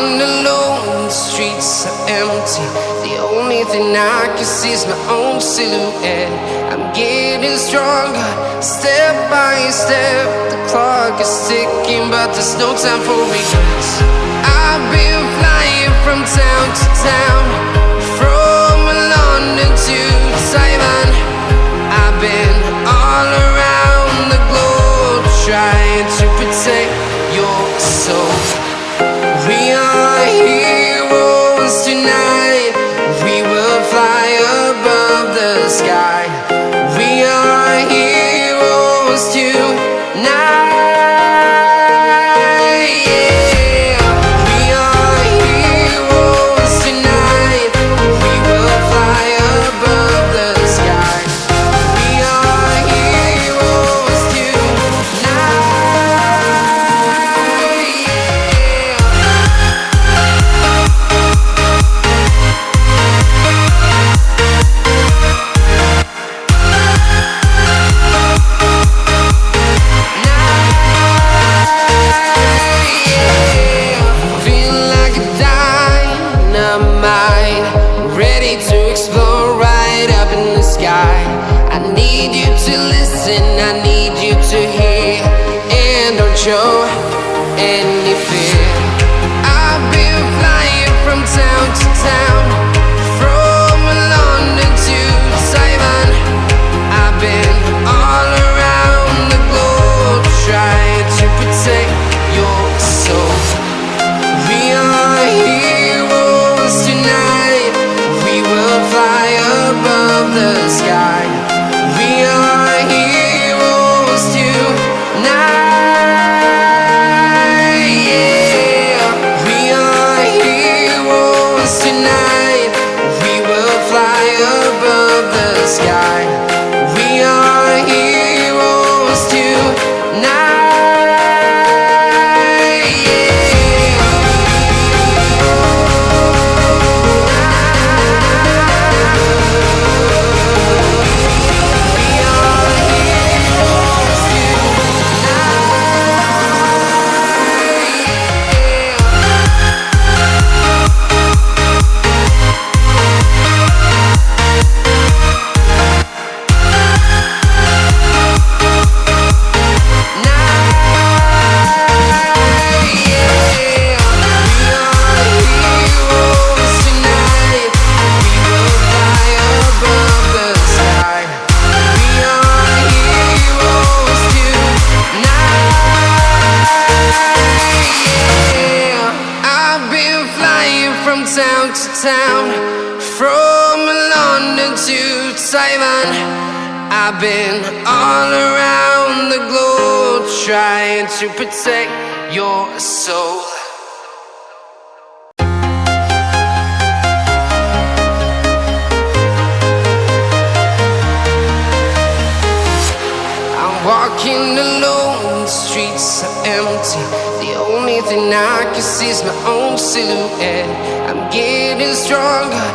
walking alone, the streets are empty. The only thing I can see is my own silhouette. I'm getting stronger, step by step. The clock is ticking, but there's no time for regrets. I've been flying from town to town, from London to Taiwan. I've been all around the globe, trying to protect your soul. We are heroes tonight. We will fly above the sky. We are heroes tonight. Yeah. We are heroes tonight. We will fly above the sky. We are heroes tonight. Ready to explore right up in the sky. I need you to listen, I need you to hear, and don't show any fear. I've been flying from town to town, from London to Taiwan. I've been all around the globe, trying to protect your soul. We are heroes tonight. We will fly above the sky. We are heroes tonight. Yeah. We are heroes tonight. We will fly above the sky. We are heroes tonight. Town to town, from London to Taiwan. I've been all around the globe, trying to protect your soul. I'm walking alone, the streets are empty. The only thing I can see is my own silhouette. I'm getting stronger.